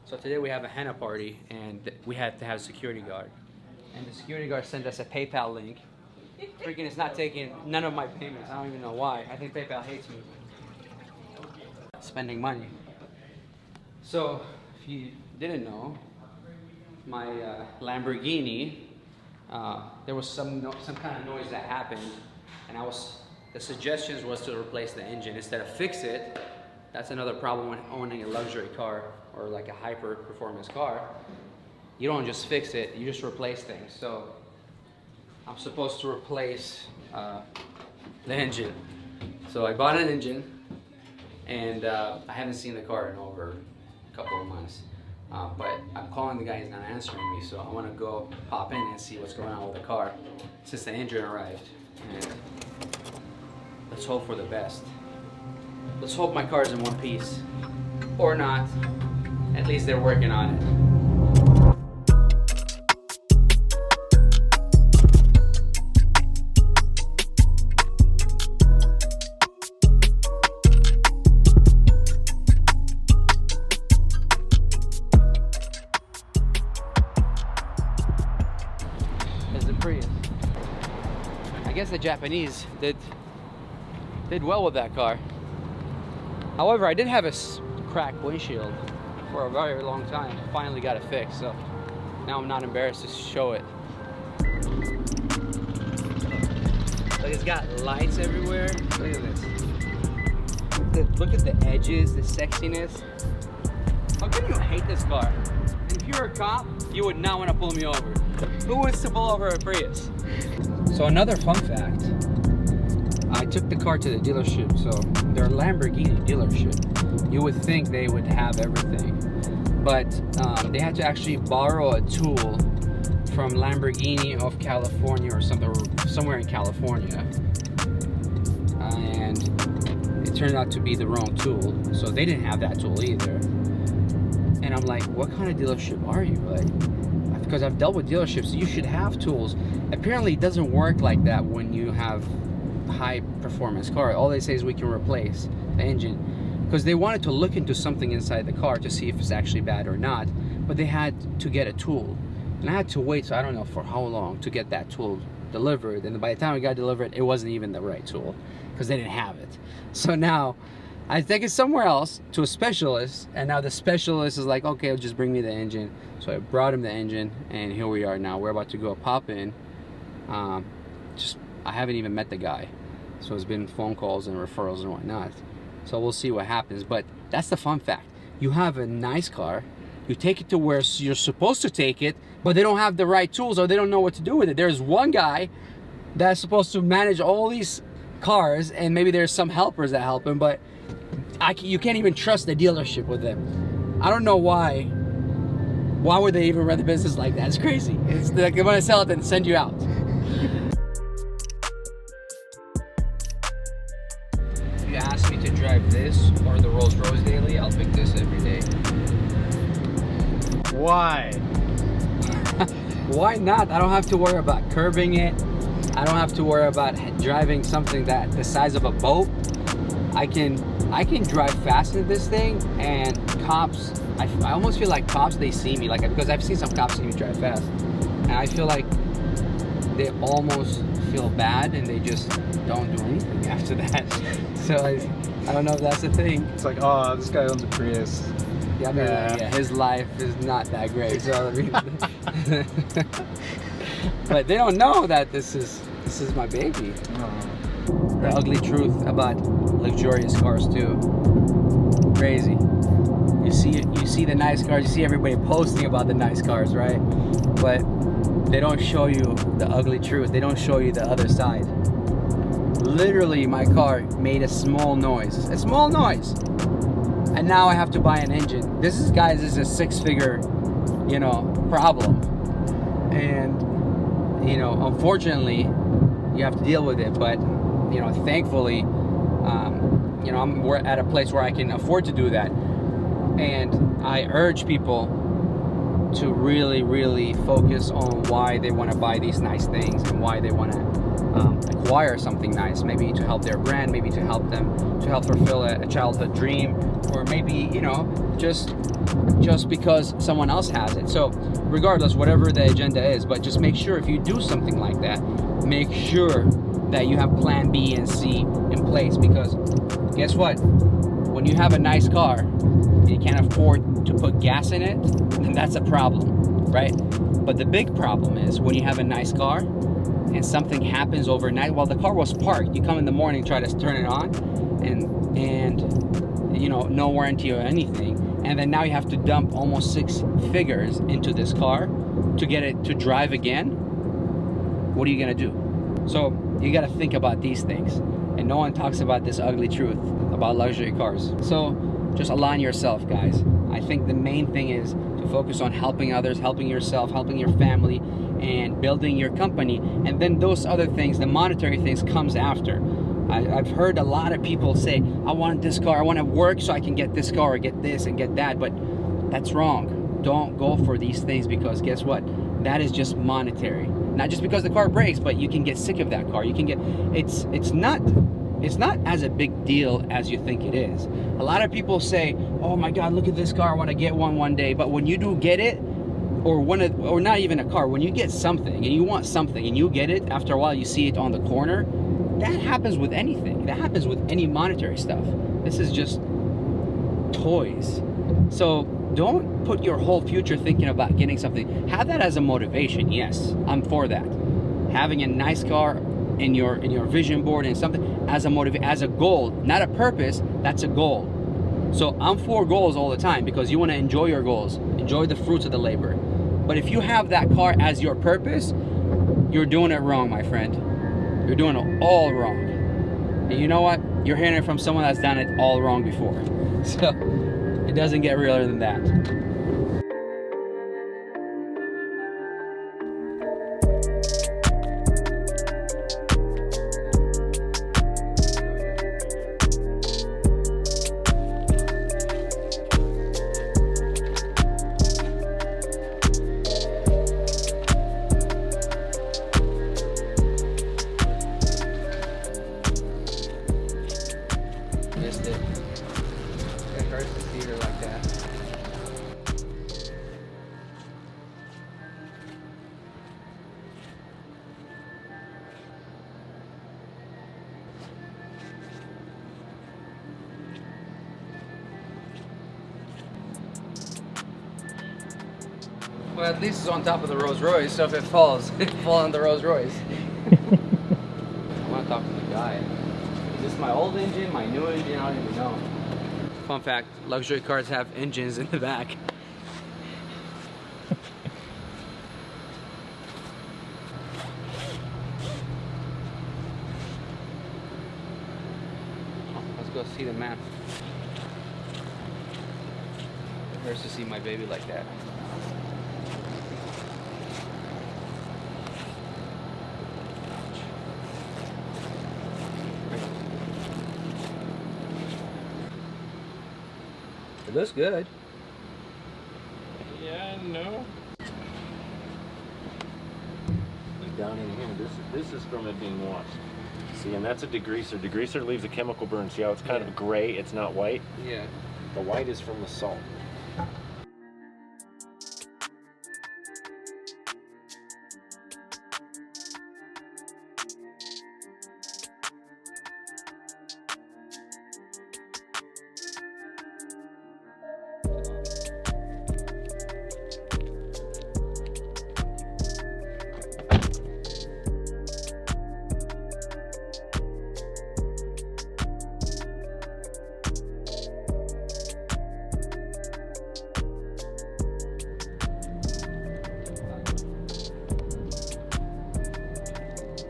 So today we have a henna party and we had to have a security guard. And the security guard sent us a PayPal link. Freaking it's not taking none of my payments. I don't even know why. I think PayPal hates me. Spending money. So if you didn't know, my Lamborghini, there was some kind of noise that happened, and the suggestions was to replace the engine instead of fix it. That's another problem when owning a luxury car or like a hyper performance car. You don't just fix it, you just replace things. So I'm supposed to replace the engine. So I bought an engine, and I haven't seen the car in over a couple of months. But I'm calling the guy, he's not answering me, so I want to go pop in and see what's going on with the car since the engine arrived. And let's hope for the best. Let's hope my car's in one piece. Or not. At least they're working on it. There's the Prius. I guess the Japanese did well with that car. However, I did have a cracked windshield for a very long time. Finally got it fixed, so now I'm not embarrassed to show it. Like, it's got lights everywhere. Look at this. Look at the edges, the sexiness. How can you hate this car? And if you were a cop, you would not want to pull me over. Who wants to pull over a Prius? So another fun fact. I took the car to the dealership, so they're a Lamborghini dealership. You would think they would have everything, but they had to actually borrow a tool from Lamborghini of California or something, or somewhere in California, and it turned out to be the wrong tool, so they didn't have that tool either. And I'm like, what kind of dealership are you? Like, because I've dealt with dealerships, you should have tools. Apparently it doesn't work like that when you have high performance car. All they say is we can replace the engine, because they wanted to look into something inside the car to see if it's actually bad or not, but they had to get a tool, and I had to wait, so I don't know for how long, to get that tool delivered. And by the time it got delivered, it wasn't even the right tool because they didn't have it. So now I take it somewhere else to a specialist, and now the specialist is like, okay, just bring me the engine. So I brought him the engine, and here we are now. We're about to go pop in. I haven't even met the guy, so it's been phone calls and referrals and whatnot. So we'll see what happens. But that's the fun fact. You have a nice car, you take it to where you're supposed to take it, but they don't have the right tools, or they don't know what to do with it. There's one guy that's supposed to manage all these cars, and maybe there's some helpers that help him, but you can't even trust the dealership with them. I don't know why. Why would they even run the business like that? It's crazy. It's like they want to sell it and send you out. If you ask me to drive this or the Rolls Royce daily, I'll pick this every day. Why? Why not? I don't have to worry about curbing it. I don't have to worry about driving something that the size of a boat. I can drive fast in this thing, and cops, I almost feel like cops, they see me, like, because I've seen some cops see me drive fast, and I feel like they almost feel bad and they just don't do anything after that. So I don't know if that's the thing. It's like, oh, this guy owns a Prius. Yeah, I mean, yeah, his life is not that great. So I mean, but they don't know that this is my baby. Oh. The ugly truth about luxurious cars too. Crazy. You see the nice cars. You see everybody posting about the nice cars, right? But they don't show you the ugly truth. They don't show you the other side. Literally, my car made a small noise. A small noise. And now I have to buy an engine. This is, guys, this is a six-figure, problem. And, unfortunately, you have to deal with it. But, thankfully, we're at a place where I can afford to do that. And I urge people to really focus on why they want to buy these nice things and why they want to acquire something nice. Maybe to help their brand, maybe to help them, to help fulfill a childhood dream, or maybe, you know, just because someone else has it. So regardless, whatever the agenda is, but just make sure if you do something like that, make sure that you have plan B and C in place, because guess what? When you have a nice car and you can't afford to put gas in it, then that's a problem, right? But the big problem is when you have a nice car and something happens overnight while the car was parked. You come in the morning, try to turn it on, and you know, no warranty or anything, and then now you have to dump almost 6 figures into this car to get it to drive again. What are you gonna do? So you got to think about these things, and no one talks about this ugly truth about luxury cars. So just align yourself, guys. I think the main thing is to focus on helping others, helping yourself, helping your family, and building your company. And then those other things, the monetary things, comes after. I've heard a lot of people say, I want this car, I want to work so I can get this car or get this and get that, but that's wrong. Don't go for these things, because guess what? That is just monetary. Not just because the car breaks, but you can get sick of that car. You can get, it's not as a big deal as you think it is. A lot of people say, oh my God, look at this car, I want to get one day. But when you do get it, or not even a car, when you get something and you want something and you get it, after a while you see it on the corner. That happens with anything. That happens with any monetary stuff. This is just toys. So don't put your whole future thinking about getting something. Have that as a motivation. Yes, I'm for that. Having a nice car in your vision board and something as a goal, not a purpose. That's a goal. So I'm for goals all the time, because you want to enjoy your goals, enjoy the fruits of the labor. But if you have that car as your purpose, you're doing it wrong, my friend. You're doing it all wrong. And you know what? You're hearing it from someone that's done it all wrong before. So it doesn't get realer than that. Missed it. It hurts to see her like that. Well, at least it's on top of the Rolls Royce, so if it falls, it falls on the Rolls Royce. I want to talk to the guy. Is this my old engine, my new engine? I don't even know. Fun fact, luxury cars have engines in the back. Let's go see the man. It hurts to see my baby like that. It looks good. Yeah, no. Down in here, this is from it being washed. See, and that's a degreaser. Degreaser leaves a chemical burn. See how it's kind of gray? It's not white. Yeah. The white is from the salt.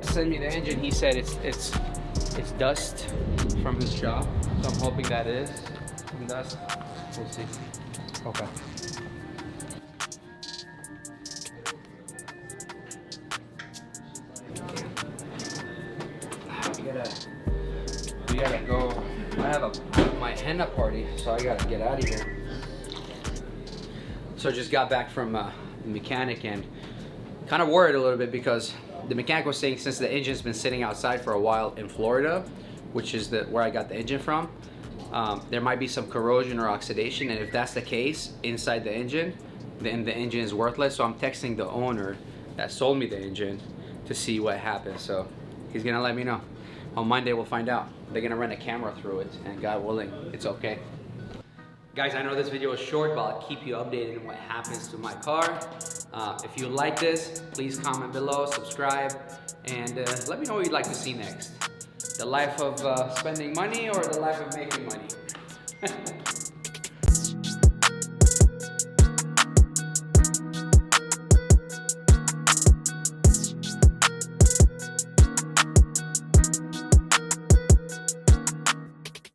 Send me the engine. He said it's dust from his shop, so I'm hoping that is some dust. We'll see. Okay. We gotta go. I have my henna party, so I gotta get out of here. So just got back from the mechanic and kind of worried a little bit because the mechanic was saying since the engine's been sitting outside for a while in Florida, which is where I got the engine from, there might be some corrosion or oxidation, and if that's the case inside the engine, then the engine is worthless. So I'm texting the owner that sold me the engine to see what happened. So he's gonna let me know. On Monday we'll find out. They're gonna run a camera through it, and God willing, it's okay. Guys, I know this video is short, but I'll keep you updated on what happens to my car. If you like this, please comment below, subscribe, and let me know what you'd like to see next. The life of spending money or the life of making money?